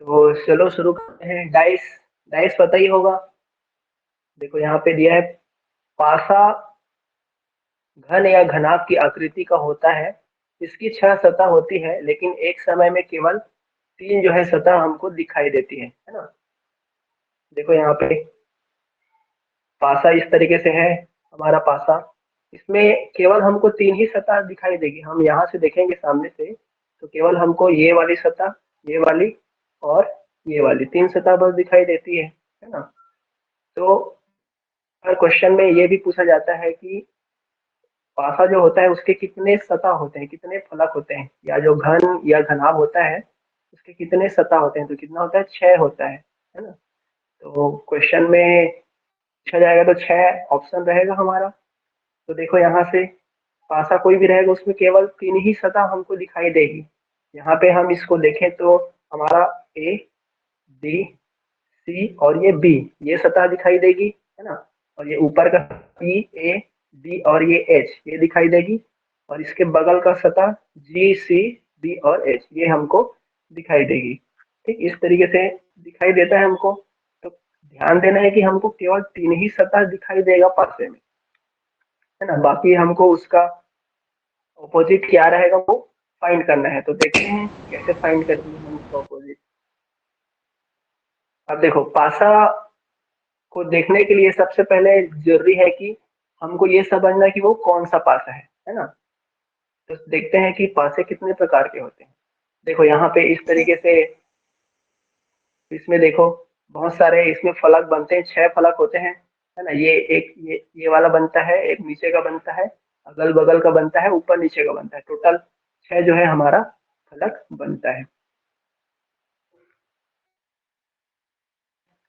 तो चलो शुरू करते हैं। डाइस, डाइस पता ही होगा। देखो यहाँ पे दिया है, पासा घन या घनाभ की आकृति का होता है। इसकी 6 सतह होती है, लेकिन एक समय में केवल 3 जो है सतह हमको दिखाई देती है ना। देखो यहाँ पे पासा इस तरीके से है हमारा पासा। इसमें केवल हमको 3 ही सतह दिखाई देगी। हम यहाँ से देखेंगे सामने से, तो केवल हमको ये वाली सतह, ये वाली और ये वाली 3 सतह बस दिखाई देती है ना। तो हर क्वेश्चन में ये भी पूछा जाता है कि पासा जो होता है उसके कितने सतह होते हैं, कितने फलक होते हैं, या जो घन या घनाभ होता है उसके कितने सतह होते हैं। तो कितना होता है, 6 होता है ना। तो क्वेश्चन में पूछा जाएगा तो 6 ऑप्शन रहेगा हमारा। तो देखो यहाँ से पासा कोई भी रहेगा उसमें केवल 3 ही सतह हमको दिखाई देगी। यहाँ पे हम इसको देखें तो हमारा ए, बी, सी और ये बी, ये सतह दिखाई देगी, है ना। और ये ऊपर का ई, ए, डी और ये एच, ये दिखाई देगी। और इसके बगल का सतह जी, सी, डी और एच, ये हमको दिखाई देगी। ठीक इस तरीके से दिखाई देता है हमको। तो ध्यान देना है कि हमको केवल 3 ही सतह दिखाई देगा पासे में, है ना। बाकी हमको उसका ऑपोजिट क्या रहेगा वो फाइंड करना है। तो देखते हैं कैसे फाइंड करेंगे हम उसका ऑपोजिट। अब देखो पासा को देखने के लिए सबसे पहले जरूरी है कि हमको ये समझना कि वो कौन सा पासा है ना। तो देखते हैं कि पासे कितने प्रकार के होते हैं। देखो यहाँ पे इस तरीके से, इसमें देखो बहुत सारे इसमें फलक बनते हैं, 6 फलक होते हैं, है ना। ये एक ये वाला बनता है, एक नीचे का बनता है, अगल बगल का बनता है, ऊपर नीचे का बनता है। टोटल 6 जो है हमारा फलक बनता है।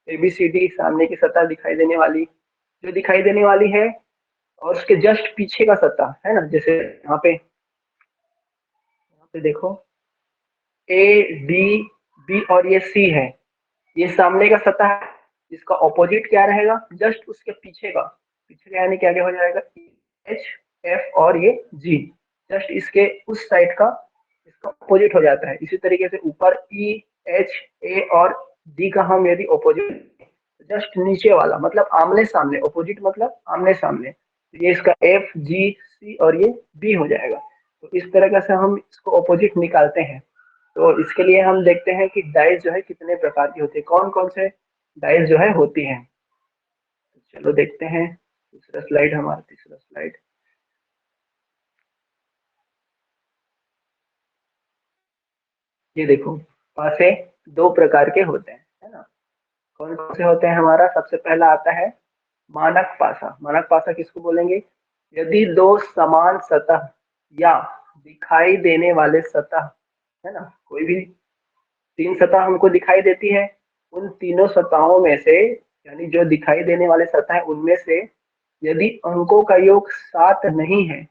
ABCD सामने की सतह दिखाई देने वाली, जो दिखाई देने वाली है, और उसके जस्ट पीछे का सतह है ना। जैसे यहाँ पे देखो ए, डी, बी और ये सी है, ये सामने का सतह है। इसका ऑपोजिट क्या रहेगा, जस्ट उसके पीछे का, पीछे का यानी क्या क्या हो जाएगा, एच, एफ और ये जी, जस्ट इसके उस साइड का इसका ऑपोजिट हो जाता है। इसी तरीके से ऊपर ई, एच, ए और डी का हम यदि ऑपोजिट, जस्ट नीचे वाला मतलब आमने सामने, ऑपोजिट मतलब आमने सामने, तो ये इसका एफ, जी, सी और ये बी हो जाएगा। तो इस तरह से हम इसको ऑपोजिट निकालते हैं। तो इसके लिए हम देखते हैं कि डाइस जो है कितने प्रकार की होती है, कौन कौन से डाइस जो है होती हैं। तो चलो देखते हैं दूसरा स्लाइड, हमारा तीसरा स्लाइड। ये देखो पासे 2 प्रकार के होते हैं, है ना। कौन कौन से होते हैं, हमारा सबसे पहला आता है मानक पासा। मानक पासा किसको बोलेंगे, यदि 2 समान सतह या दिखाई देने वाले सतह, है ना, कोई भी 3 सतह हमको दिखाई देती है, उन तीनों सतहों में से, यानी जो दिखाई देने वाले सतह है उनमें से यदि अंकों का योग 7 नहीं है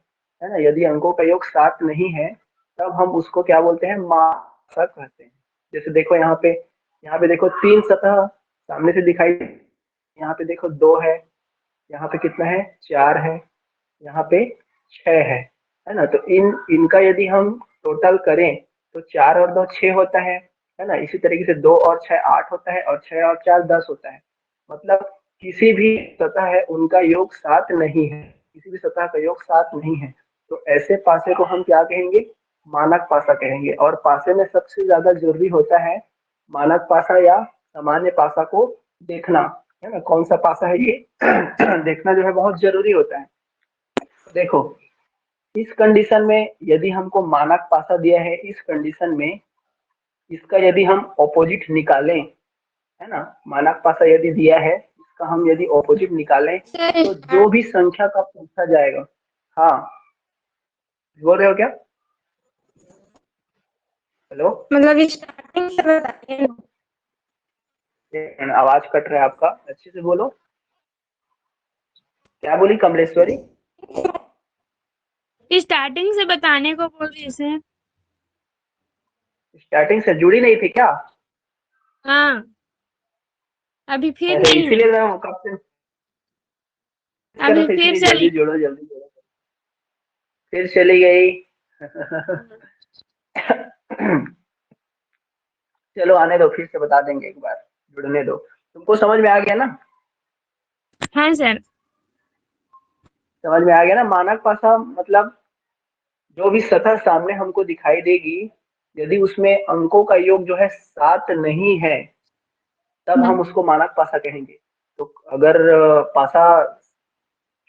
ना, यदि अंकों का योग 7 नहीं है, तब हम उसको क्या बोलते हैं, मासा कहते हैं। जैसे देखो यहाँ पे देखो 3 सतह सामने से दिखाई, यहाँ पे देखो 2 है, यहाँ पे कितना है, 4 है, यहाँ पे 6 है ना। तो इनका यदि हम टोटल करें तो 4 और 2 6 होता है ना। इसी तरीके से 2 और 6 8 होता है, और 6 और 4 10 होता है। मतलब किसी भी सतह है उनका योग 7 नहीं है, किसी भी सतह का योग 7 नहीं है। तो ऐसे पासे को हम क्या कहेंगे, मानक पासा कहेंगे। और पासे में सबसे ज्यादा जरूरी होता है मानक पासा या सामान्य पासा को देखना, है ना, कौन सा पासा है ये देखना जो है बहुत जरूरी होता है। देखो इस कंडीशन में यदि हमको मानक पासा दिया है, इस कंडीशन में इसका यदि हम ऑपोजिट निकालें, है ना, मानक पासा यदि दिया है, इसका हम यदि ऑपोजिट निकालें सर तो जो भी संख्या का पूछा जाएगा। हाँ बोल रहे हो क्या, हेलो। मतलब स्टार्टिंग से बताइए ना। आवाज कट रहा है आपका, अच्छे से बोलो। क्या बोली कमलेश्वरी, स्टार्टिंग से बताने को बोल रही सर। स्टार्टिंग से जुड़ी नहीं थी क्या। हाँ, अभी फिर अरे नहीं है। इसीलिए मैं कब से करो, अभी तो फिर इसीलिए चली। जल्दी जोड़ो जल्दी जोड़ो, फिर चली गई चलो आने दो, फिर से बता देंगे एक बार, जुड़ने दो। तुमको समझ में आ गया ना? हाँ सर। समझ में आ गया ना? मानक पासा मतलब जो भी सतह सामने हमको दिखाई देगी, यदि उसमें अंकों का योग जो है 7 नहीं है, तब हम उसको मानक पासा कहेंगे। तो अगर पासा,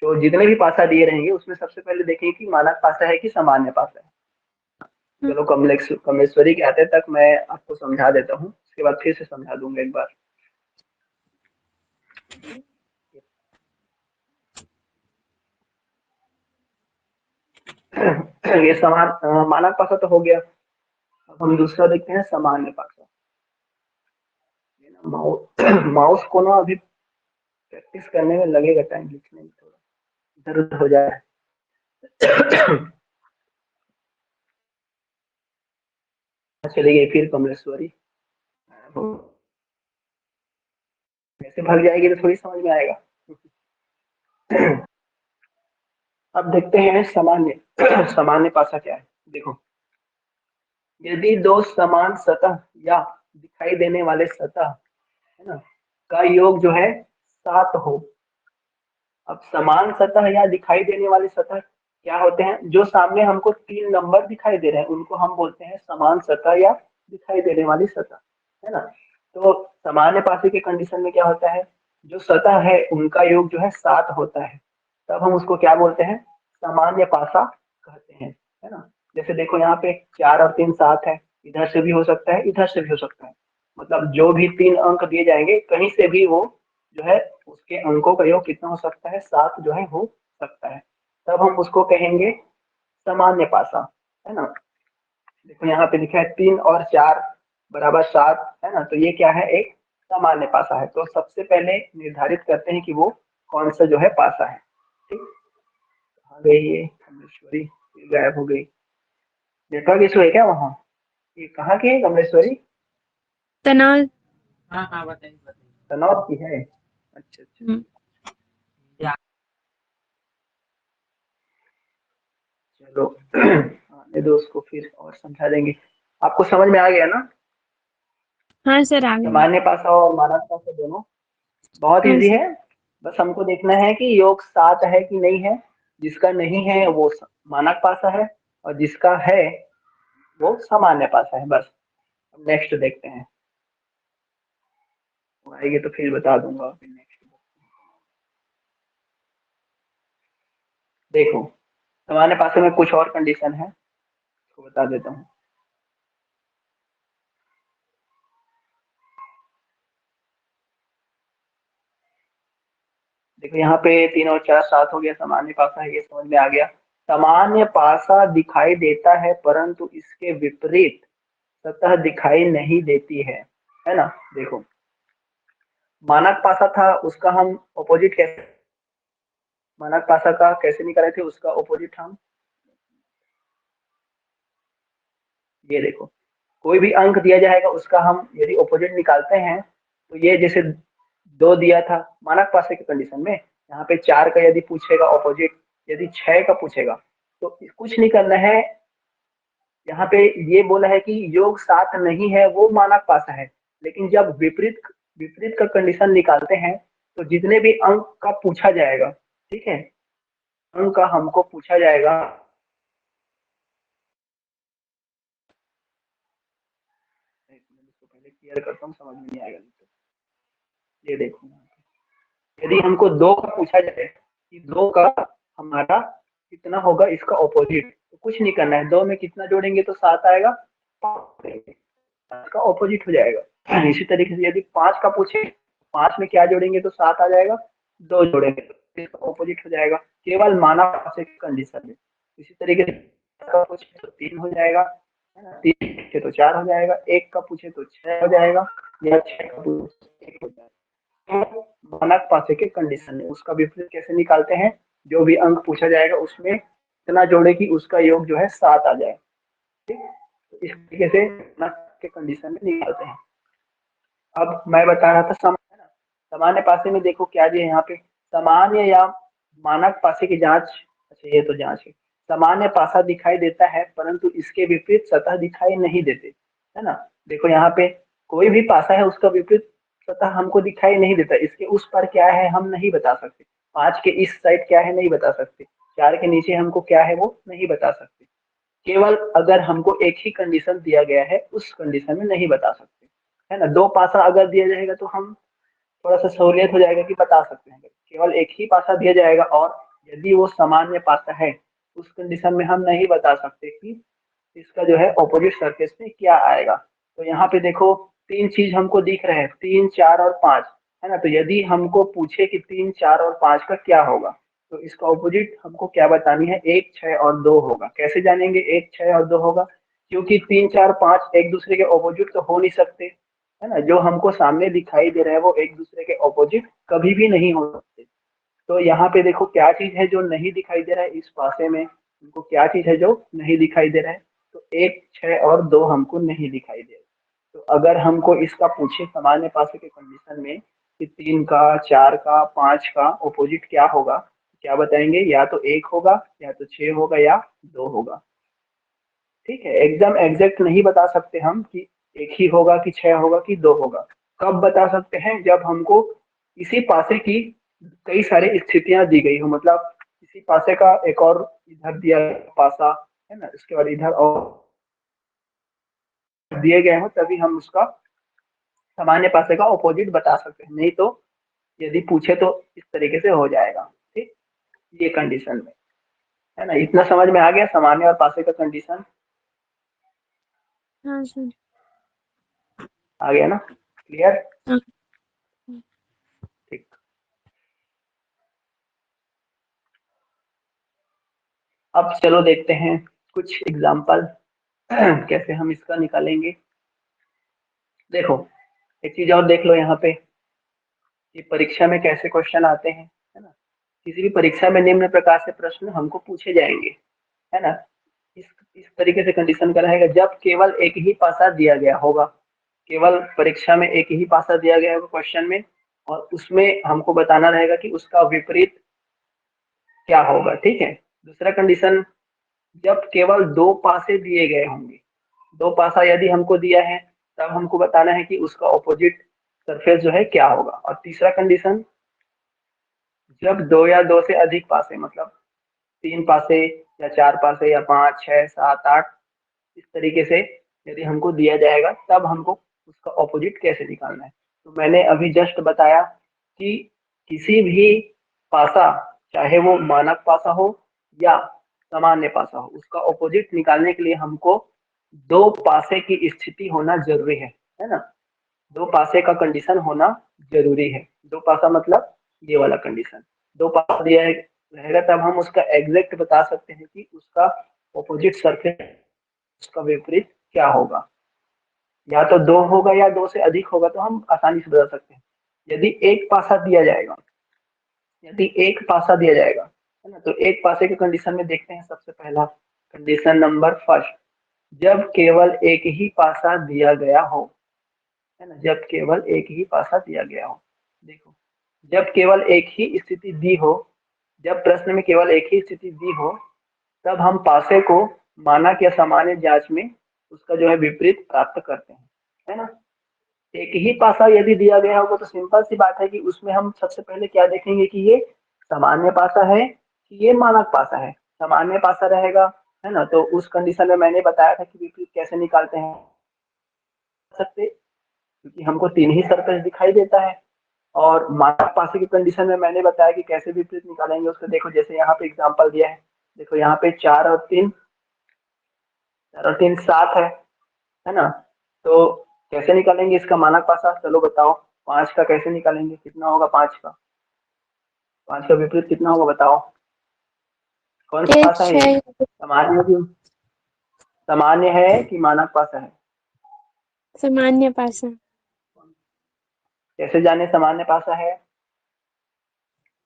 जो जितने भी पासा दिए रहेंगे उसमें सबसे पहले देखेंगे कि मानक पासा है कि सामान्य पासा है। चलो कमलेश्वरी के आते तक मैं आपको समझा देता हूँ, उसके बाद फिर से समझा दूंगा एक बार। ये समान मानक पासा तो हो गया। अब हम दूसरा देखते हैं, सामान्य पासा। ये ना माउस माउस को ना अभी प्रैक्टिस करने में लगेगा टाइम, लिखने में थोड़ा इधर उधर हो जाए। चली गई फिर कमलेश्वरी। ऐसे भाग जाएगी तो थोड़ी समझ में आएगा। अब देखते हैं सामान्य सामान्य पासा क्या है। देखो, यदि दो समान सतह या दिखाई देने वाले सतह, है ना, का योग जो है 7 हो। अब समान सतह या दिखाई देने वाली सतह क्या होते हैं? जो सामने हमको 3 नंबर दिखाई दे रहे हैं उनको हम बोलते हैं समान सतह या दिखाई देने वाली सतह, है ना। तो सामान्य पासे के कंडीशन में क्या होता है? जो सतह है उनका योग जो है 7 होता है, तब हम उसको क्या बोलते हैं? सामान्य पासा कहते हैं, है ना। जैसे देखो यहाँ पे 4 और 3 7 है, इधर से भी हो सकता है, इधर से भी हो सकता है। मतलब जो भी 3 अंक दिए जाएंगे कहीं से भी वो जो है उसके अंकों का योग कितना हो सकता है? 7 जो है हो सकता है। तब हम उसको कहेंगे सामान्य पासा, है ना। देखो यहाँ पे लिखा है 3 और 4 बराबर 7, है ना। तो ये क्या है? एक सामान्य पासा है। तो सबसे पहले निर्धारित करते हैं कि वो कौन सा जो है पासा है। ठीक, कहाँ गई ये कमलेश्वरी? गायब हो गई। नेटवर्क इशू है क्या वहाँ? ये कहाँ की है कमलेश्वरी? तनाव। हाँ हाँ बताइए बताइए। तनाव की है? अच्छा अच्छा। चलो आने दो उसको, फिर और समझा देंगे। आपको समझ में आ गया ना? हाँ सर आ गए। सामान्य पासा और मानक पासा दोनों बहुत हाँ इजी सर। है। बस हमको देखना है कि योग 7 है कि नहीं है। जिसका नहीं है वो मानक पासा है, और जिसका है वो सामान्य पासा है। बस नेक्स्ट देखते हैं, वो आएगी तो फिर बता दूंगा। नेक्स्ट देखो, सामान्य पासे में कुछ और कंडीशन है, उसको बता देता हूँ। देखो यहाँ पे 3 और 4 7 हो गया, सामान्य पासा है, ये समझ में आ गया। सामान्य पासा दिखाई देता है परंतु इसके विपरीत सतह दिखाई नहीं देती है ना। देखो, मानक पासा था, उसका हम ऑपोजिट कैसे, मानक पासा का कैसे निकाले थे? उसका ऑपोजिट हम ये देखो, कोई भी अंक दिया जाएगा उसका हम यदि ऑपोजिट निकालते हैं, तो ये जैसे 2 दिया था मानक पासे की कंडीशन में, यहाँ पे 4 का यदि पूछेगा ऑपोजिट, यदि 6 का पूछेगा, तो कुछ नहीं करना है। यहाँ पे ये बोला है कि योग 7 नहीं है, वो मानक पासा है। लेकिन जब विपरीत विपरीत का कंडीशन निकालते हैं, तो जितने भी अंक का पूछा जाएगा, ठीक है, अंक का हमको पूछा जाएगा, इसको पहले क्लियर करता हूँ, समझ में नहीं आएगा तो। ये देखो, यदि हमको 2 का पूछा जाए कि 2 का हमारा कितना होगा इसका ऑपोजिट, तो कुछ नहीं करना है, 2 में कितना जोड़ेंगे तो 7 आएगा, 5 का ऑपोजिट हो जाएगा। इसी तरीके से यदि 5 का पूछे, 5 में क्या जोड़ेंगे तो 7 आ जाएगा, 2 जोड़ेंगे तो इसका ऑपोजिट हो जाएगा, केवल माना पासे की कंडीशन में। इसी तरीके से का पूछे तो 3 हो जाएगा, है ना, 3 पूछे तो 4 हो जाएगा, 1 का पूछे तो 6 हो जाएगा, या 6 का पूछे तो 1 हो जाएगा। मानक पासे के कंडीशन है, उसका विपरीत कैसे निकालते हैं? जो भी अंक पूछा जाएगा उसमें इतना जोड़े कि उसका योग जो है 7 आ जाए। ठीक, तो इस तरीके से मानक के कंडीशन में निकालते हैं। अब मैं बता रहा था सामान्य पासे में देखो क्या दिया यहाँ पे, सामान्य या मानक पासे की जांच। अच्छा ये तो जांच है। सामान्य पासा दिखाई देता है परंतु इसके विपरीत सतह दिखाई नहीं देते, है ना। देखो यहाँ पे कोई भी पासा है उसका विपरीत सतह हमको दिखाई नहीं देता, इसके उस पर क्या है हम नहीं बता सकते, 5 के इस साइड क्या है नहीं बता सकते, 4 के नीचे हमको क्या है वो नहीं बता सकते, केवल अगर हमको एक ही कंडीशन दिया गया है उस कंडीशन में नहीं बता सकते, है ना। 2 पासा अगर दिया जाएगा तो हम थोड़ा सा सहूलियत हो जाएगा कि बता सकते हैं, केवल एक ही पासा दिया जाएगा और यदि वो सामान्य पासा है उस कंडीशन में हम नहीं बता सकते कि इसका जो है ऑपोजिट सरफेस में क्या आएगा। तो यहाँ पे देखो 3 चीज हमको दिख रहे हैं, 3, 4 और 5, है ना। तो यदि हमको पूछे कि 3, 4 और 5 का क्या होगा, तो इसका ऑपोजिट हमको क्या बतानी है, 1, 6 और 2 होगा। कैसे जानेंगे 1, 6 और 2 होगा, क्योंकि 3, 4, 5 एक दूसरे के ऑपोजिट तो हो नहीं सकते, है ना। जो हमको सामने दिखाई दे रहा है वो एक दूसरे के ऑपोजिट कभी भी नहीं हो सकते। तो यहाँ पे देखो क्या चीज है जो नहीं दिखाई दे रहा है इस पासे में, हमको क्या चीज है जो नहीं दिखाई दे रहा है, तो 1, 6 और 2 हमको नहीं दिखाई दे रहा। तो अगर हमको इसका पूछे सामान्य पासे के कंडीशन में कि 3 का, 4 का, 5 का ऑपोजिट क्या होगा, क्या बताएंगे, या तो 1 होगा या तो 6 होगा या 2 होगा। ठीक है, एकदम एग्जैक्ट नहीं बता सकते हम कि 1 ही होगा कि 6 होगा कि 2 होगा। कब बता सकते हैं, जब हमको इसी पासे की कई सारी स्थितियां दी गई हो, मतलब इसी पासे का एक और इधर दिया पासा, है ना, इसके बाद इधर और दिए गए हो, तभी हम उसका सामान्य पासे का ऑपोजिट बता सकते हैं, नहीं तो यदि पूछे तो इस तरीके से हो जाएगा। ठीक, ये कंडीशन में, है ना। इतना समझ में आ गया सामान्य और पासे का कंडीशन, हाँ सर। आ गया ना, क्लियर। हाँ। ठीक, अब चलो देखते हैं कुछ एग्जाम्पल कैसे हम इसका निकालेंगे। देखो एक चीज और देख लो यहाँ पे कि परीक्षा में कैसे क्वेश्चन आते हैं, है ना। किसी भी परीक्षा में निम्न प्रकार से प्रश्न हमको पूछे जाएंगे, है ना। इस तरीके से कंडीशन का रहेगा, जब केवल एक ही पासा दिया गया होगा, केवल परीक्षा में एक ही पासा दिया गया होगा क्वेश्चन में, और उसमें हमको बताना रहेगा कि उसका विपरीत क्या होगा। ठीक है, दूसरा कंडीशन, जब केवल 2 पासे दिए गए होंगे, 2 पासा यदि हमको दिया है तब हमको बताना है कि उसका ऑपोजिट सरफेस जो है क्या होगा। और तीसरा कंडीशन, जब 2 या 2 से अधिक पासे, मतलब 3 पासे या 4 पासे या 5, 6, 7, 8, इस तरीके से यदि हमको दिया जाएगा तब हमको उसका ऑपोजिट कैसे निकालना है। तो मैंने अभी जस्ट बताया कि किसी भी पासा, चाहे वो मानक पासा हो या सामान्य पासा हो, उसका ऑपोजिट निकालने के लिए हमको 2 पासे की स्थिति होना जरूरी है ना। 2 पासे का कंडीशन होना जरूरी है। 2 पासा मतलब ये वाला कंडीशन, 2 पासा दिया रहेगा तब हम उसका एग्जैक्ट बता सकते हैं कि उसका ऑपोजिट सरफेस, उसका विपरीत क्या होगा। या तो 2 होगा या 2 से अधिक होगा, तो हम आसानी से बता सकते हैं। यदि एक पासा दिया जाएगा, यदि एक पासा दिया जाएगा, है ना, तो एक पासे के कंडीशन में देखते हैं। सबसे पहला कंडीशन नंबर फर्स्ट, जब केवल एक ही पासा दिया गया हो, है ना, जब केवल एक ही पासा दिया गया हो। देखो, जब केवल एक ही स्थिति दी हो, जब प्रश्न में केवल एक ही स्थिति दी हो, तब हम पासे को मानक या सामान्य जांच में उसका जो है विपरीत प्राप्त करते हैं, है ना। एक ही पासा यदि दिया गया होगा तो सिंपल सी बात है कि उसमें हम सबसे पहले क्या देखेंगे कि ये सामान्य पासा है कि ये मानक पासा है। सामान्य पासा रहेगा, है ना, तो उस कंडीशन में मैंने बताया था कि विपरीत कैसे निकालते हैं, सकते, क्योंकि हमको 3 ही सरफेस दिखाई देता है। और मानक पासे की कंडीशन में मैंने बताया कि कैसे विपरीत निकालेंगे उसको। देखो जैसे यहाँ पे एग्जांपल दिया है, देखो यहाँ पे 4 और 3, 4 और 3 7 है ना। तो कैसे निकालेंगे इसका मानक पासा, चलो बताओ। 5 का कैसे निकालेंगे, कितना होगा 5 का, 5 का विपरीत कितना होगा बताओ। कौन सा एक पासा है ये, 6 सामान्य की, सामान्य है कि मानक पासा है। सामान्य पासा। कैसे जाने सामान्य पासा है,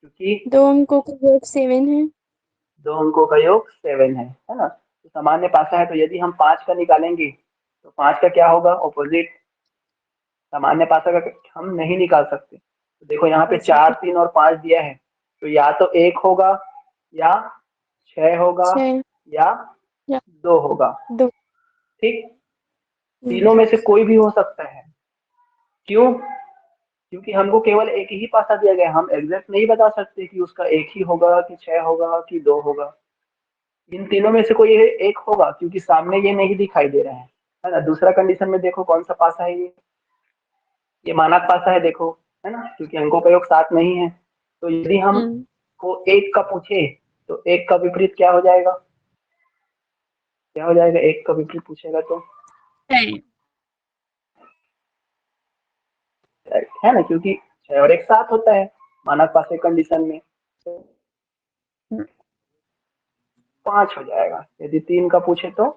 क्योंकि 2 अंकों का योग 7 है। 2 अंकों का योग 7 है ना। तो सामान्य पासा है, तो यदि हम 5 का निकालेंगे तो 5 का क्या होगा ऑपोजिट, सामान्य पासा का हम नहीं निकाल सकते। तो देखो यहाँ पे 4, 3 और 5 दिया है, तो या तो 1 होगा या 6 होगा 6 या या 2 होगा। 2। ठीक, तीनों में से कोई भी हो सकता है। क्यों? क्योंकि हमको केवल एक ही पासा दिया गया है, हम एग्जैक्ट नहीं बता सकते कि उसका एक ही होगा कि 6 होगा कि 2 होगा। इन तीनों में से कोई एक होगा, क्योंकि सामने ये नहीं दिखाई दे रहा है ना। दूसरा कंडीशन में देखो कौन सा पासा है ये मानक पासा है देखो, है ना, क्योंकि अंकों का योग 7 नहीं है। तो यदि हम को एक का पूछे तो एक का विपरीत क्या हो जाएगा? क्या हो जाएगा? एक का विपरीत पूछेगा तो है ना, क्योंकि 6 और 1 7 होता है मानक पासे कंडीशन में। तो 5 हो जाएगा। यदि 3 का पूछे तो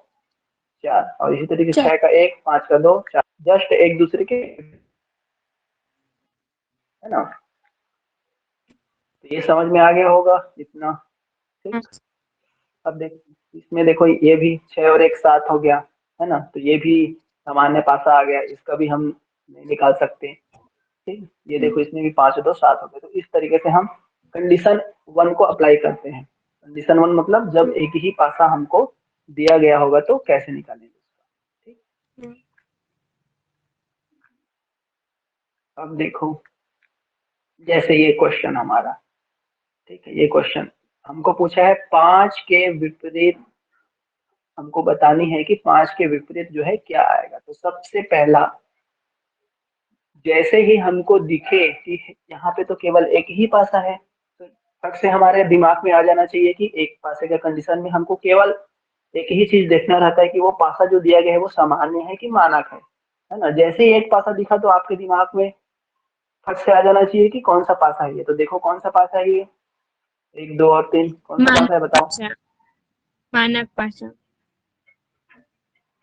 4, और इसी तरीके 6 का 1, 5 का 2, 4, जस्ट एक दूसरे के, है ना। तो ये समझ में आ गया होगा इतना, ठीक। अब देखो इसमें, देखो ये भी 6 और 1 7 हो गया, है ना, तो ये भी सामान्य पासा आ गया, इसका भी हम नहीं निकाल सकते, ठीक। ये देखो इसमें भी 5 और 2 7 हो गए। तो इस तरीके से हम कंडीशन 1 को अप्लाई करते हैं। कंडीशन 1 मतलब जब एक ही पासा हमको दिया गया होगा तो कैसे निकालेंगे उसका, ठीक। अब देखो जैसे ये क्वेश्चन हमारा, ठीक है, ये क्वेश्चन हमको पूछा है 5 के विपरीत, हमको बतानी है कि 5 के विपरीत जो है क्या आएगा। तो सबसे पहला, जैसे ही हमको दिखे कि यहाँ पे तो केवल एक ही पासा है, तो फट से हमारे दिमाग में आ जाना चाहिए कि एक पासे का कंडीशन में हमको केवल एक ही चीज देखना रहता है कि वो पासा जो दिया गया है वो सामान्य है कि मानक है ना। जैसे ही एक पासा दिखा तो आपके दिमाग में फट से आ जाना चाहिए कि कौन सा पासा है ये। तो देखो कौन सा पासा है ये, 1 2 और 3, कौन सा पासा है बताओ? मानक पासा।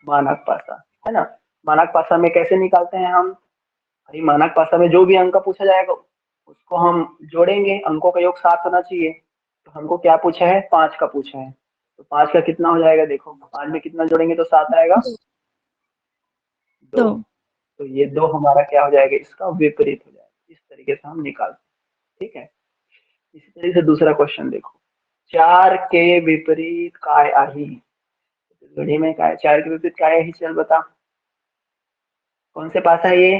मानक पासा, है ना। मानक पासा में कैसे निकालते हैं हम? भाई मानक पासा में जो भी अंक पूछा जाएगा उसको हम जोड़ेंगे, अंकों का योग 7 होना चाहिए। तो हमको क्या पूछा है? 5 का पूछा है। तो 5 का कितना हो जाएगा? देखो 5 में कितना जोड़ेंगे तो 7 आएगा? 2। दो। तो ये 2 हमारा क्या हो जाएगा? इसका विपरीत हो जाएगा। इस तरीके से हम निकालते हैं, ठीक है। इसी तरीके से दूसरा क्वेश्चन देखो, 4 के विपरीत काय आही। घड़ी में काय, 4 के विपरीत काय आही, चल बता कौन से पासा है ये?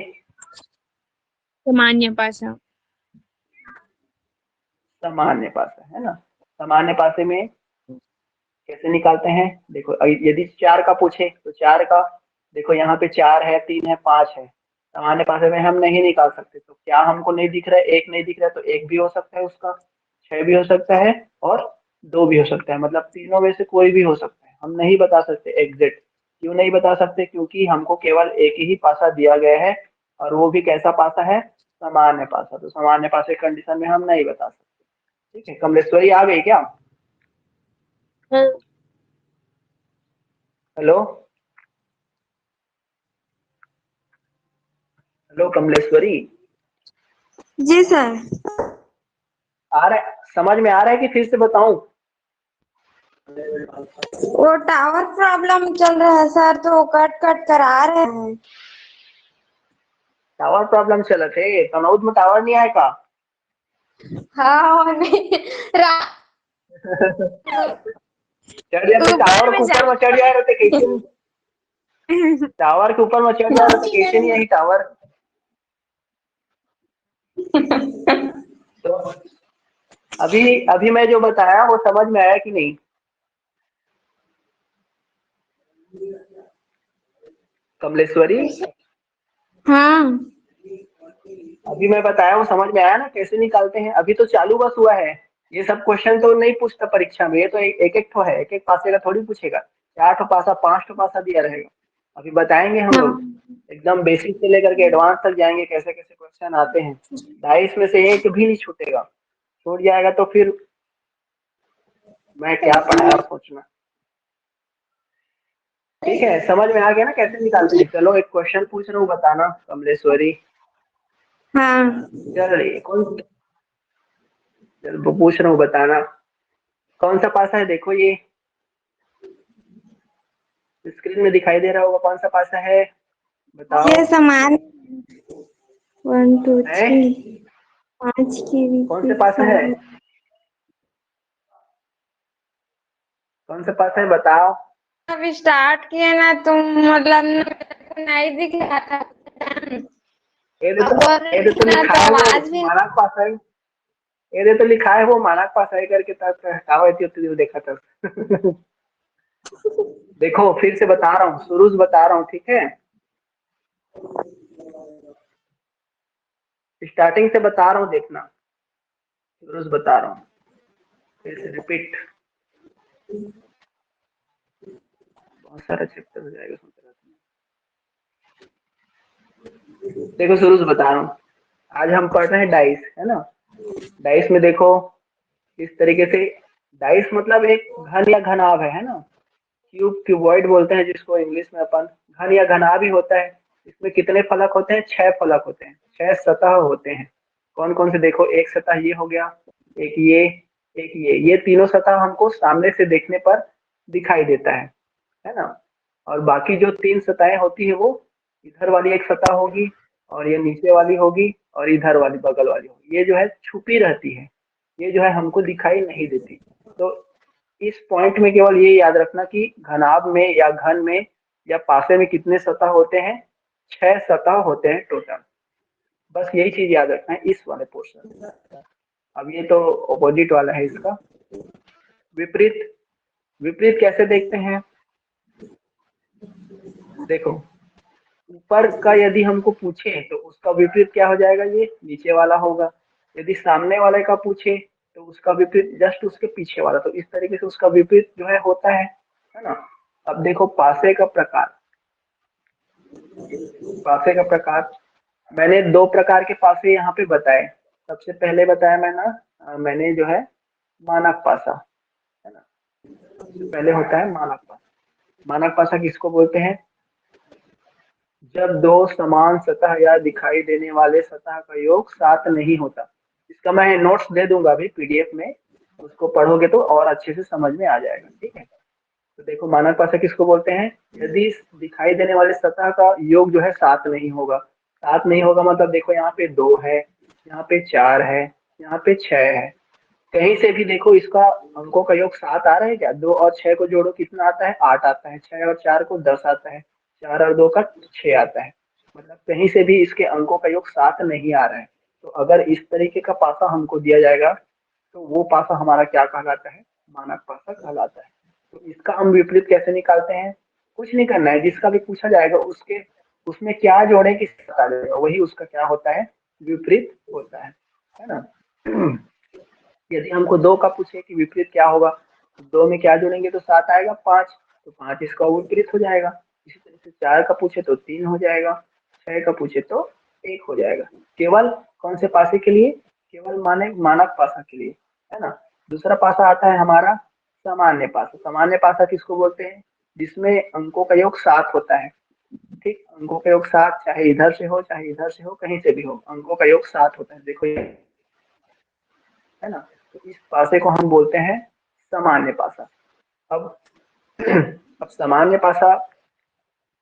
सामान्य पासा। सामान्य पासा, है ना। सामान्य पासे में कैसे निकालते हैं? देखो यदि 4 का पूछे तो 4 का, देखो यहाँ पे 4 है, 3 है, 5 है, सामान्य पासे में हम नहीं निकाल सकते। तो क्या हमको नहीं दिख रहा है? एक नहीं दिख रहा है, तो एक भी हो सकता है उसका, 6 भी हो सकता है और 2 भी हो सकता है, मतलब तीनों में से कोई भी हो सकता है। हम नहीं बता सकते एग्जैक्ट। क्यों नहीं बता सकते? क्योंकि हमको केवल एक ही पासा दिया गया है, और वो भी कैसा पासा है? सामान्य पासा। तो सामान्य पासे कंडीशन में हम नहीं बता सकते, ठीक है। कमलेश्वरी आ गई क्या? हेलो, हेलो कमलेश्वरी, जी सर। आ रहा है? समझ में आ रहा है कि फिर से बताऊं? वो टावर प्रॉब्लम चल रहा है सर, तो कट कट कर आ रहे हैं। टावर प्रॉब्लम चलत है? तनौद में टावर नहीं आए का? हाँ नहीं चढ़ जाते ऊपर टावर में के ऊपर में चढ़ जाए रहते कैसे नहीं? टावर के ऊपर में चढ़ जाए रहते कैसे नहीं आई टावर? तो अभी अभी मैं जो बताया वो समझ में आया कि नहीं? कमलेश्वरी, हाँ अभी मैं बताया वो समझ में आया ना कैसे निकालते हैं? अभी तो चालू बस हुआ है, ये सब क्वेश्चन तो नहीं पूछता परीक्षा में। ये तो एक एक ठो है, एक एक पासे का थोड़ी पूछेगा। 4 ठो पासा 5 ठो पासा दिया रहेगा। अभी बताएंगे हम हाँ। लोग, एकदम बेसिक से लेकर के एडवांस तक जाएंगे, कैसे कैसे क्वेश्चन आते हैं। 22 में से एक भी नहीं छूटेगा, छूट जाएगा तो फिर मैं क्या पढ़ाया सोचना। ठीक है, समझ में आ गया ना कैसे निकालते हैं? चलो एक क्वेश्चन पूछ रहा हूँ, बताना कमलेश्वरी। हाँ चल रही कौन, चल वो पूछ रहा हूँ बताना कौन सा पासा है। देखो ये स्क्रीन में दिखाई दे रहा होगा, कौन सा पासा है बताओ? ये समान 1 2 है 3 5 के कौन से विपरीत पासा है? कौन सा पासा है बताओ? अभी स्टार्ट किए ना तुम, मतलब मेरे को नहीं दिख रहा था। अगर ये तो इतना लिखा तो है वो आवाज भी मानक पासाई, ये तो लिखा है वो मानक पासाई करके तक हटाओ जो देखा था। देखो फिर से बता रहा हूँ, शुरू से बता रहा हूँ, ठीक है, स्टार्टिंग से बता रहा हूँ, देखना, शुरू से बता रहा हूँ, फिर से रिपीट, बहुत सारा चैप्टर हो जाएगा सोच रहा था। देखो शुरू से बता रहा हूँ, आज हम पढ़ रहे हैं डाइस, है ना। डाइस में देखो इस तरीके से, डाइस मतलब एक घन या घनाभ है ना। क्यूब, क्यूबॉइड बोलते हैं जिसको इंग्लिश में अपन, घन या घनाभ ही होता है। इसमें कितने फलक होते हैं? 6 फलक होते हैं, 6 सतह होते हैं। कौन कौन से? देखो, एक सतह ये हो गया, एक ये तीनों सतह हमको सामने से देखने पर दिखाई देता है ना। और बाकी जो 3 सतहें होती है वो, इधर वाली एक सतह होगी, और ये नीचे वाली होगी, और इधर वाली बगल वाली होगी। ये जो है छुपी रहती है, ये जो है हमको दिखाई नहीं देती। तो इस पॉइंट में केवल ये याद रखना कि घनाभ में या घन में या पासे में कितने सतह होते हैं? 6 सतह होते हैं टोटल। बस यही चीज याद रखना है इस वाले पोर्शन में। अब ये तो ऑपोजिट वाला है इसका। विपरीत, विपरीत कैसे देखते हैं? देखो, ऊपर का यदि हमको पूछे तो उसका विपरीत क्या हो जाएगा? ये नीचे वाला होगा। यदि सामने वाले का पूछे तो उसका विपरीत जस्ट उसके पीछे वाला। तो इस तरीके से उसका विपरीत जो है होता है ना। अब देखो पासे का प्रकार, पासे का प्रकार मैंने 2 प्रकार के पासे यहाँ पे बताए। सबसे पहले बताया मैंने जो है मानक पासा, है ना। सबसे पहले होता है मानक पासा। मानक पासा किसको बोलते हैं? जब दो समान सतह या दिखाई देने वाले सतह का योग 7 नहीं होता। इसका मैं नोट्स दे दूंगा अभी पीडीएफ में, उसको पढ़ोगे तो और अच्छे से समझ में आ जाएगा, ठीक है। तो देखो मानक पासा किसको बोलते हैं? यदि दिखाई देने वाले सतह का योग जो है 7 नहीं होगा। 7 नहीं होगा मतलब देखो यहाँ पे 2 है, यहाँ पे 4 है, यहाँ पे 6 है। कहीं से भी देखो इसका अंकों का योग 7 आ रहा है क्या? 2 और 6 को जोड़ो कितना आता है? 8 आता है। 6 और 4 को 10 आता है। 4 और 2 का 6 आता है। मतलब कहीं से भी इसके अंकों का योग 7 नहीं आ रहा है। तो अगर इस तरीके का पासा हमको दिया जाएगा तो वो पासा हमारा क्या कहलाता है? मानक पासा कहलाता है। तो इसका हम विपरीत कैसे निकालते हैं? कुछ नहीं करना है, जिसका भी पूछा जाएगा उसके उसमें क्या जोड़े किससे बता देगा, वही उसका क्या होता है? विपरीत होता है ना। यदि हमको 2 का पूछे कि विपरीत क्या होगा, तो 2 में क्या जोड़ेंगे तो 7 आएगा, 5, तो 5 इसका विपरीत हो जाएगा। इसी तरह से 4 का पूछे तो 3 हो जाएगा, 6 का पूछे तो 1 हो जाएगा। केवल कौन से पासे के लिए? केवल मानक पासा के लिए, है ना। दूसरा पासा आता है हमारा सामान्य पासा। सामान्य पासा किसको बोलते हैं? जिसमें अंकों का योग 7 होता है। ठीक, अंकों का योग 7, चाहे इधर से हो चाहे इधर से हो, कहीं से भी हो, अंकों का योग 7 होता है। देखो ये, है ना। तो इस पासे को हम बोलते हैं सामान्य पासा। अब अब सामान्य पासा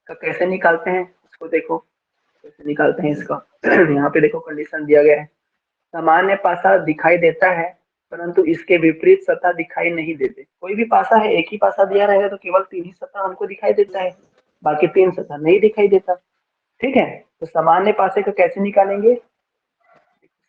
का कैसे निकालते हैं इसको देखो, कैसे निकालते हैं इसका। यहाँ पे देखो कंडीशन दिया गया है, सामान्य पासा दिखाई देता है परंतु इसके विपरीत सतह दिखाई नहीं देते। कोई भी पासा है, एक ही पासा दिया रहेगा तो केवल 3 ही सतह हमको दिखाई देता है, बाकी 3 सतह नहीं दिखाई देता। ठीक है, तो सामान्य पासे को कैसे निकालेंगे?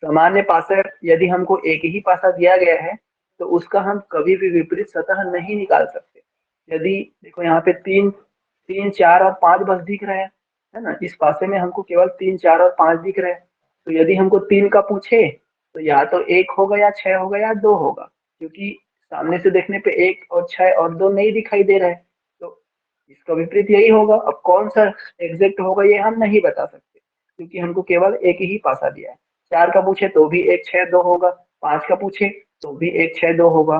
सामान्य पासा यदि हमको एक ही पासा दिया गया है तो उसका हम कभी भी विपरीत सतह नहीं निकाल सकते। यदि देखो यहाँ पे 3, 3, 4 और 5 बस दिख रहे हैं, है ना। इस पासे में हमको केवल 3, 4 और 5 दिख रहे हैं। तो यदि हमको 3 का पूछे तो या तो 1 होगा या 6 होगा या 2 होगा, क्योंकि सामने से देखने पे 1 और 6 और 2 नहीं दिखाई दे रहे हैं। तो इसका विपरीत यही होगा। अब कौन सा एग्जैक्ट होगा ये हम नहीं बता सकते, क्योंकि हमको केवल एक ही पासा दिया है। 4 का पूछे तो भी 1, 6, 2 होगा, 5 का पूछे तो भी 1, 6, 2 होगा।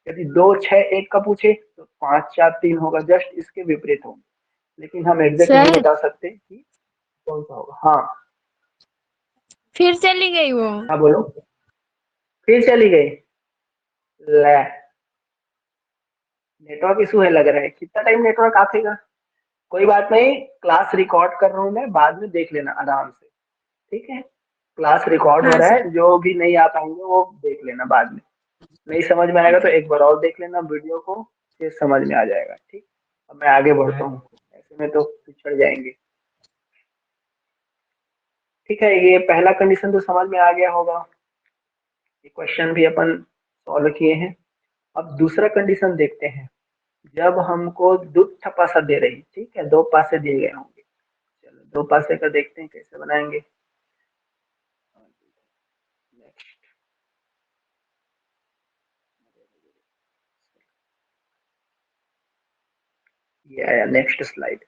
यदि 2, 6, 1 का पूछे तो 5, 4, 3 होगा, जस्ट इसके विपरीत होंगे। लेकिन हम एग्जैक्ट नहीं सर बता सकते कि कौन सा होगा। हाँ फिर चली गई वो। हाँ बोलो, फिर चली गई। ले, नेटवर्क इशू है लग रहा है। कितना टाइम नेटवर्क आएगा? कोई बात नहीं, क्लास रिकॉर्ड कर रहा हूँ मैं, बाद में देख लेना आराम से, ठीक है। क्लास रिकॉर्ड हो हाँ रहा सर। है, जो भी नहीं आ पाएंगे वो देख लेना बाद में। नहीं समझ में आएगा तो एक बार और देख लेना वीडियो को, फिर समझ में आ जाएगा, ठीक। अब मैं आगे बढ़ता हूँ, ऐसे में तो पिछड़ जाएंगे। ठीक है, ये पहला कंडीशन तो समझ में आ गया होगा, ये क्वेश्चन भी अपन सॉल्व किए हैं। अब दूसरा कंडीशन देखते हैं, जब हमको दुष्ट पासा दे रही, ठीक है, दो पासे दिए गए होंगे। चलो दो पासे का देखते हैं कैसे बनाएंगे। ये आया नेक्स्ट स्लाइड।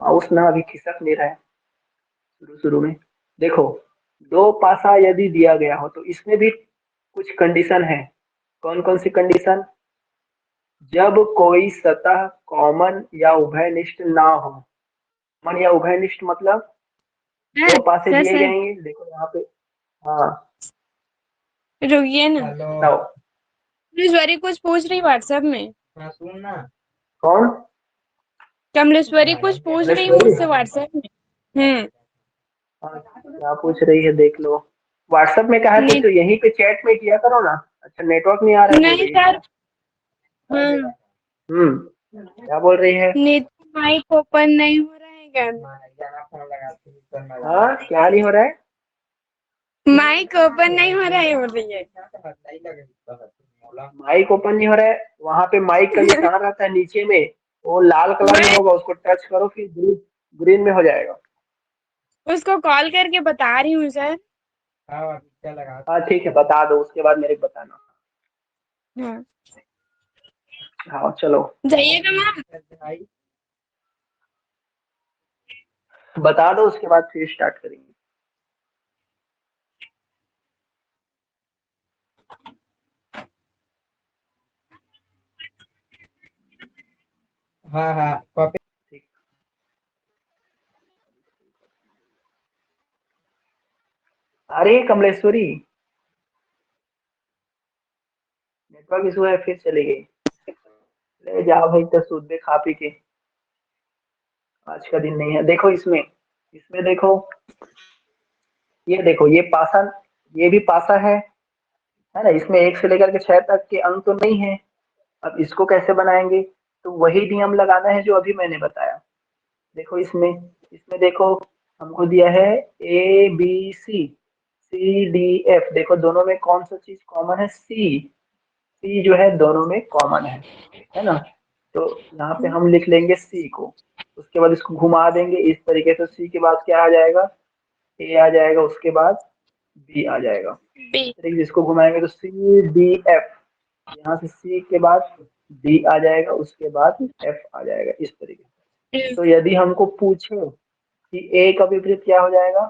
माउस ना अभी खिसक नहीं रहा है शुरू शुरू में। देखो, दो पासा यदि दिया गया हो तो इसमें भी कुछ कंडीशन है। कौन कौन सी कंडीशन? जब कोई सतह कॉमन या उभयनिष्ठ ना हो। कॉमन या उभयनिष्ठ मतलब हाँ, दो पासे सर दिए सर जाएंगे, देखो यहाँ पे। हाँ रुकिए ना, बताओ। कमलेश्वरी कुछ पूछ रही व्हाट्सएप में। हाँ, सुन ना। कौन? कमलेश्वरी कुछ पूछ रही मलेश्वरी? मुझसे व्हाट्सएप में। हाँ, क्या पूछ रही है देख लो। व्हाट्सएप में कहा थे नेट तो यहीं पे चैट में किया करो ना। अच्छा, नेटवर्क नहीं आ रहा है बोल नहीं रही है सर। क्या? हाँ, क्या बोल रही है? नेट माइक ओपन नहीं हो रहा है क्या? हाँ, क्या नहीं हो रहा है? माइक ओपन नहीं हो रहा है बोल रही है। माइक ओपन नहीं हो रहा है? वहां पे माइक का निशान रहता है नीचे में, वो लाल कलर में मैं होगा, उसको टच करो फिर ग्रीन ग्रीन में हो जाएगा। उसको कॉल करके बता रही हूँ सर। हाँ ठीक है, बता दो, उसके बाद मेरे को बताना। हाँ, हाँ चलो जाइएगा मैम। बता दो, उसके बाद फिर स्टार्ट करेंगे। हाँ हाँ कॉपी। ठीक। अरे कमलेश्वरी, नेटवर्क इशू है, फिर चली गई। ले जाओ भाई, तो सूद खा पी के। आज का दिन नहीं है। देखो इसमें, इसमें देखो, ये देखो, ये पासा, ये भी पासा है ना। इसमें एक से लेकर के 6 तक के अंक तो नहीं है। अब इसको कैसे बनाएंगे? तो वही नियम लगाना है जो अभी मैंने बताया। देखो इसमें, इसमें देखो, हमको दिया है A B C, C D F. देखो दोनों में कौन सा चीज कॉमन है? सी। सी जो है दोनों में कॉमन है ना। तो यहाँ पे हम लिख लेंगे सी को, उसके बाद इसको घुमा देंगे इस तरीके से। सी के बाद क्या आ जाएगा? ए आ जाएगा, उसके बाद बी आ जाएगा। बी। इस तरीके से इसको घुमाएंगे तो सी डी एफ। यहाँ से सी के बाद डी आ जाएगा, उसके बाद एफ आ जाएगा, इस तरीके से। तो यदि हमको पूछे कि ए का विपरीत क्या हो जाएगा,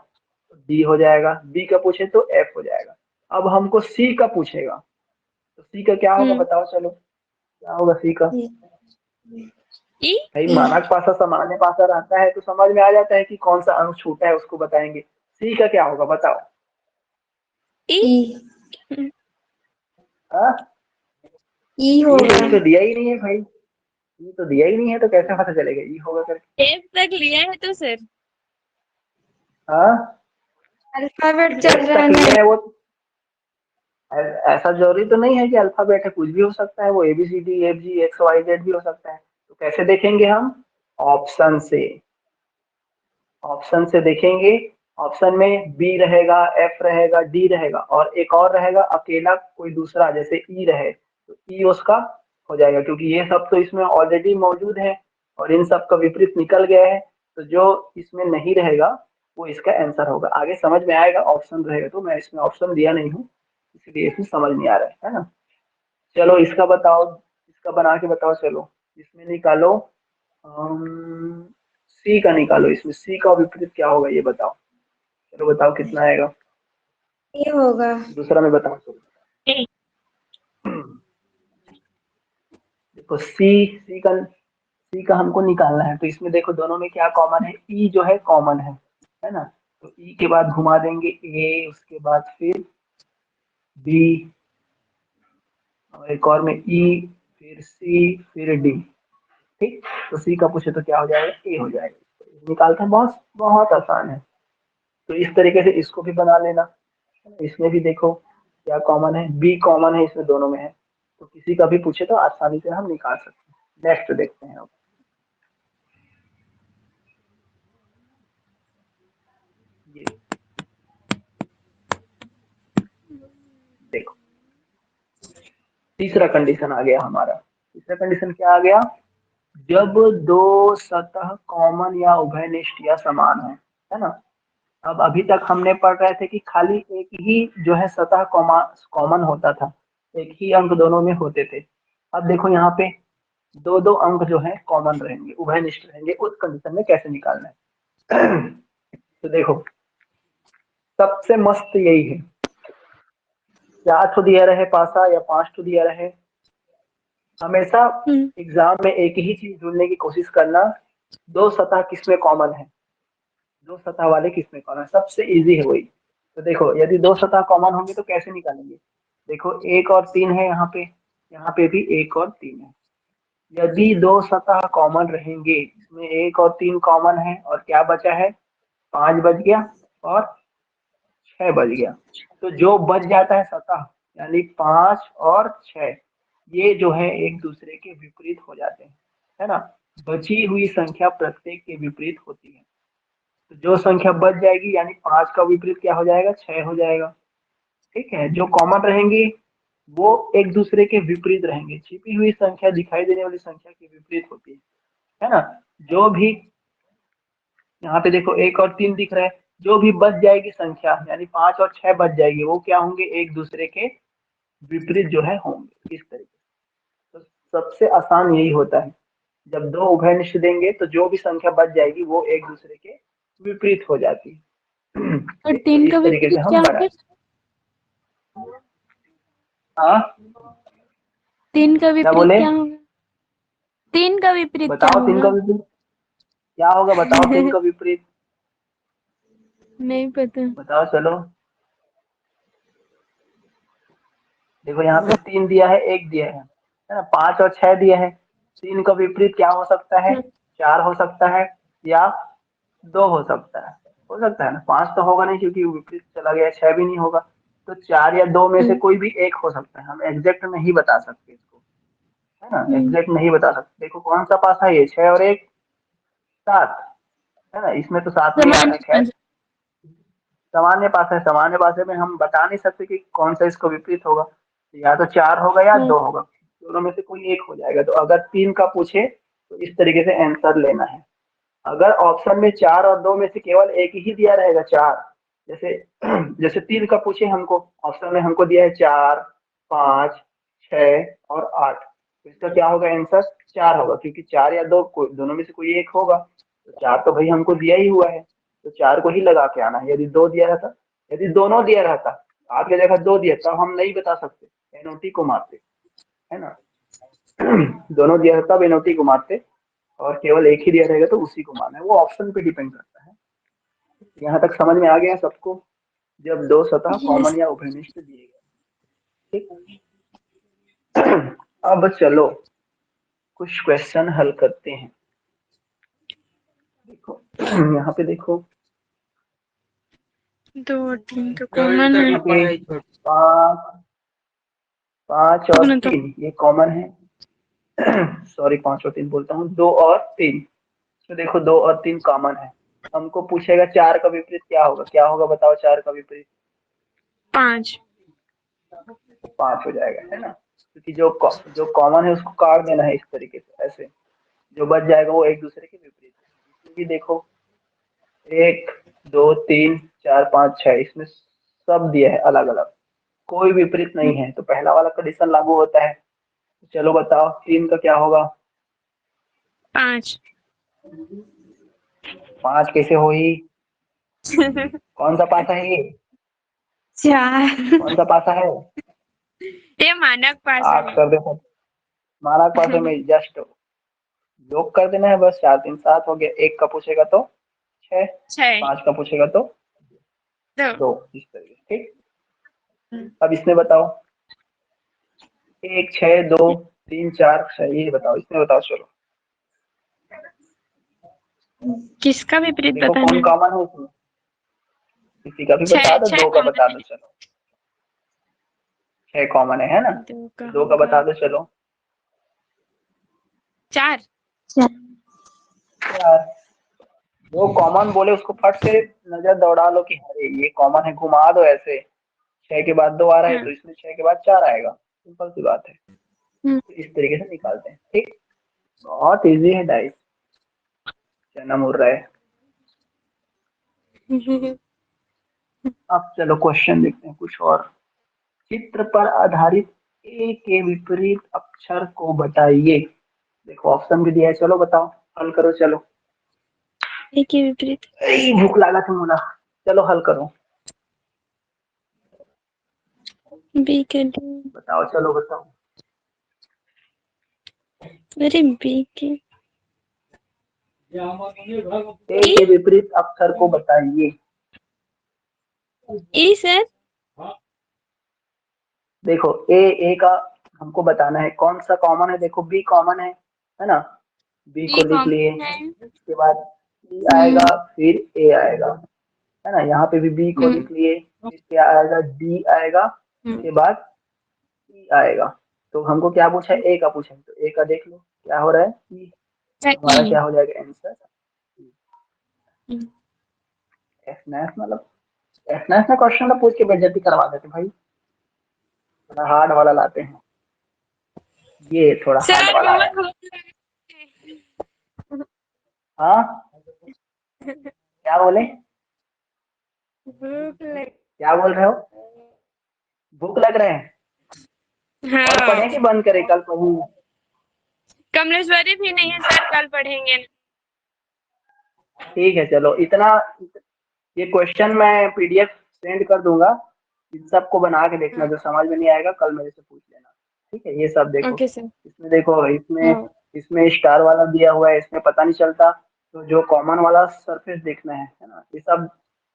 तो डी हो जाएगा। बी का पूछे तो एफ हो जाएगा। अब हमको सी का पूछेगा, तो सी का क्या होगा बताओ, चलो क्या होगा सी का? ई। भाई मानक पासा सामान्य पासा रहता है तो समझ में आ जाता है कि कौन सा अंक छूटा है, उसको बताएंगे। सी का क्या होगा बताओ? ई। ई हाँ, ई ई होगा। तो दिया ही नहीं है भाई, ई तो दिया ही नहीं है, तो कैसे पता चलेगा ई होगा करके? एफ तक लिया है तो सर। हाँ, अल्फाबेट चल एफ रहा तक है लिया ना। है वो। ऐसा जरूरी तो नहीं है कि अल्फाबेट है, कुछ भी हो सकता है वो। A B C D F G X Y Z भी हो सकता है। तो कैसे देखेंगे हम? ऑप्शन से। ऑप्शन से देखेंगे। ऑप्शन में बी रहेगा, एफ रहेगा, डी रहेगा, और एक और रहेगा अकेला कोई दूसरा, जैसे ई रहे तो ई उसका हो जाएगा, क्योंकि ये सब तो इसमें ऑलरेडी मौजूद है और इन सब का विपरीत निकल गया है। तो जो इसमें नहीं रहेगा वो इसका आंसर होगा। आगे समझ में आएगा, ऑप्शन रहेगा। तो मैं इसमें ऑप्शन दिया नहीं हूँ, इसलिए इसमें समझ नहीं आ रहा है ना। चलो इसका बताओ, इसका बना के बताओ। चलो इसमें निकालो, सी का निकालो। इसमें सी का विपरीत क्या होगा ये बताओ। चलो बताओ कितना आएगा। ये होगा। दूसरा मैं बताऊं चलो। ए। देखो सी का हमको निकालना है, तो इसमें देखो दोनों में क्या कॉमन है? ई जो है कॉमन है ना। तो ई के बाद घुमा देंगे ए, उसके बाद फिर बी, और एक और में ई, फिर सी, फिर डी। ठीक, तो सी का पूछे तो क्या हो जाएगा? ए हो जाएगा। निकालते हैं, बहुत बहुत आसान है। तो इस तरीके से इसको भी बना लेना। इसमें भी देखो क्या कॉमन है? बी कॉमन है इसमें, दोनों में है। तो किसी का भी पूछे तो आसानी से हम निकाल सकते हैं। नेक्स्ट देखते हैं अब। तीसरा कंडीशन आ गया हमारा। तीसरा कंडीशन क्या आ गया? जब दो सतह कॉमन या उभयनिष्ठ या समान है ना। अब अभी तक हमने पढ़ रहे थे कि खाली एक ही जो है सतह कॉमन होता था, एक ही अंक दोनों में होते थे। अब देखो यहाँ पे दो दो अंक जो है कॉमन रहेंगे, उभयनिष्ठ रहेंगे, उस कंडीशन में कैसे निकालना है? तो देखो सबसे मस्त यही है, 4 ठो दिया रहे पासा या 5 ठो दिया रहे, हमेशा एग्जाम में एक ही चीज ढूंढने की कोशिश करना, दो सतह किसमें कॉमन है, दो सतह वाले किसमें कॉमन है, सबसे इजी है वही। तो देखो यदि दो सतह कॉमन होंगे तो कैसे निकालेंगे? देखो 1 और 3 है यहाँ पे भी 1 और 3 है। यदि दो सतह कॉमन रहेंगे, इसमें 1 और 3 कॉमन है, और क्या बचा है? 5 बच गया और 6 बच गया। तो जो बच जाता है सतह, यानी 5 और 6, ये जो है एक दूसरे के विपरीत हो जाते हैं, है ना। बची हुई संख्या प्रत्येक के विपरीत होती है। तो जो संख्या बच जाएगी यानी 5 का विपरीत क्या हो जाएगा? 6 हो जाएगा। ठीक है, जो कॉमन रहेंगी वो एक दूसरे के विपरीत रहेंगे। छिपी हुई संख्या दिखाई देने वाली संख्या के विपरीत होती है ना। जो भी यहाँ पे देखो 1 और 3 दिख रहा है, जो भी बच जाएगी संख्या यानी 5 और 6 बच जाएगी, वो क्या होंगे? एक दूसरे के विपरीत जो है होंगे, इस तरीके से। तो सबसे आसान यही होता है, जब दो उभयनिष्ठ देंगे तो जो भी संख्या बच जाएगी वो एक दूसरे के विपरीत हो जाती है। और तो 3 इस का तरीके से विपरीत क्या हम होगा? बनाए। हाँ 3 का क्या विपरीत बोले? क्या होगा? 3 का विपरीत क्या बताओ 3 का होगा? विपरीत क्या होगा? बताओ 3 का विपरीत नहीं पता। बताओ चलो। देखो यहाँ पे 3 दिया है, 1 दिया है ना, 5 और 6 दिया है। 3 का विपरीत क्या हो सकता है? 4 हो सकता है या 2 हो सकता है। हो सकता है ना, 5 तो होगा नहीं क्योंकि विपरीत चला गया, 6 भी नहीं होगा। तो 4 या 2 में से कोई भी एक हो सकता है, हम एग्जैक्ट नहीं बता सकते इसको, है ना, एग्जैक्ट नहीं बता सकते। देखो कौन सा पासा है ये? 6 और 1 7, है ना, इसमें तो 7 नहीं आ रहा है। खैर सामान्य पास है, सामान्य पासे में हम बता नहीं सकते कि कौन सा इसको विपरीत होगा, या तो 4 होगा या 2 होगा, दोनों में से कोई एक हो जाएगा। तो अगर 3 का पूछे तो इस तरीके से आंसर लेना है। अगर ऑप्शन में 4 और 2 में से केवल एक ही दिया रहेगा 4, जैसे जैसे 3 का पूछे हमको, ऑप्शन में हमको दिया है 4 5 6 और 8, तो इसका क्या होगा? आंसर 4 होगा, क्योंकि 4 या 2 दोनों में से कोई एक होगा। तो 4 तो भाई हमको दिया ही हुआ है, तो 4 को ही लगा के आना है। यदि 2 दिया रहता, यदि दोनों दिया रहता, आपके जगह 2 दिया, तब हम नहीं बता सकते, एनओटी को मारते, है ना। दोनों दिया रहता तब एनओटी को मारते, और केवल एक ही दिया रहेगा तो उसी को मारना है। वो ऑप्शन पे डिपेंड करता है। यहाँ तक समझ में आ गया सबको? जब दो सतह यस। कॉमन या उभयनिष्ठ दिए गए। ठीक। अब चलो कुछ क्वेश्चन हल करते हैं। देखो यहाँ पे देखो 2 और 3 तो कॉमन है। यहाँ पे 5 और सुनो तो 3 ये कॉमन है। सॉरी 5 और 3 बोलता हूँ, 2 और 3। तो देखो 2 और 3 कॉमन है। हमको पूछेगा 4 का विपरीत क्या होगा? क्या होगा बताओ? 4 का विपरीत 5। 5 हो जाएगा, है ना, क्योंकि जो कॉमन है उसको काट देना है इस तरीके से, ऐसे जो बच जाएगा वो एक दूसरे के विपरीत है। इसमें भी देखो 1 2 3 4 5 6, इसमें सब दिया है अलग अलग, कोई विपरीत नहीं है, तो पहला वाला कंडीशन लागू होता है। चलो बताओ 3 का क्या होगा? 5। 5 कैसे होगी? कौन सा पासा है ये? 4। कौन सा पासा है? ये मानक पास 8 है। कर दे सब। मानक पासे में जस्ट योग कर देना है बस। 4 3 7 हो गया। 1 का पूछेगा तो 6, 6 5 का पूछेगा तो 2। 2, इस तरीके। ठीक, अब इसमें बताओ 1 6 2 3 4 6, ये बताओ, इसमें बताओ चलो। किसका विपरीत देखो बताना कौन है? कॉमन है इसमें? किसी का भी बता 6 दो, 6 2 का कॉमन बता है। दो चलो। 6 कॉमन है ना, 2 का 2 का होगा बता दो चलो। 4। यार जो कॉमन बोले उसको फट से नजर दौड़ा लो कि अरे ये कॉमन है, घुमा दो ऐसे। 6 के बाद 2 आ रहा है हाँ। तो इसमें 6 के बाद 4 आएगा, सिंपल सी बात है। हम्म। तो इस तरीके से निकालते हैं। ठीक, बहुत इजी है डाइस। चना मुड़ रहा है। अब चलो क्वेश्चन देखते हैं कुछ और। चित्र पर आधारित ए के विपरीत अक्षर को बताइए। देखो ऑप्शन भी दिया है, चलो बताओ, हल करो चलो। ए के विपरीत भूख लगा था मुला, चलो हल करो, बी के डी। बताओ चलो बताओ। अरे बी के ए के विपरीत अक्षर को बताइए। ए सर। देखो ए का हमको बताना है कौन सा कॉमन है। देखो बी कॉमन है ना, बी को लिख लिए। उसके बाद ई आएगा, फिर ए आएगा, है ना। यहाँ पे भी बी को लिख लिए, फिर क्या आएगा, डी आएगा, उसके बाद ई आएगा। तो हमको क्या पूछा है, ए का पूछा है, तो ए का देख लो क्या हो रहा है, ई। हमारा क्या हो जाएगा आंसर, एफनेस। मतलब एफनेस में क्वेश्चन तो पूछ के बेइज्जती करवा देते भाई, थोड़ा हार्ड वाला लाते हैं। ये थोड़ा हार्ड वाला है। हाँ क्या बोले, क्या बोल रहे हो, भूख लग रहे हैं। और हाँ, पढ़े कि बंद करें, कल पढ़ूंगा। कमलेश्वरी भी नहीं है सर, कल पढ़ेंगे। ठीक है चलो, इतना ये क्वेश्चन मैं पीडीएफ सेंड कर दूंगा, इन सबको बना के देखना, जो समझ में नहीं आएगा कल मेरे से पूछ लेना। ठीक है, ये सब देखो, ओके सर। इसमें देखो, हाँ। इसमें स्टार वाला दिया हुआ है, इसमें पता नहीं चलता, तो जो कॉमन वाला सरफेस देखना है ना। ये सब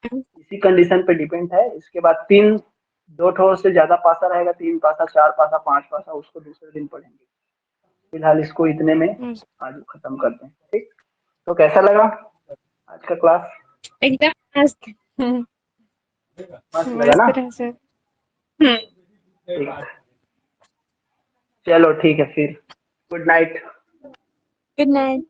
इसी कंडीशन पे डिपेंड है। इसके बाद तीन, दो ठो से ज्यादा पासा रहेगा, 3 पासा, 4 पासा, 5 पासा, उसको दूसरे दिन पढ़ेंगे। फिलहाल इसको इतने में आज खत्म करते हैं। ठीक, तो कैसा लगा आज का क्लास, एकदम मस्त। मस्त लगा ना। मस्त रहा सर। ठीक है, चलो ठीक है फिर, गुड नाइट। Good night.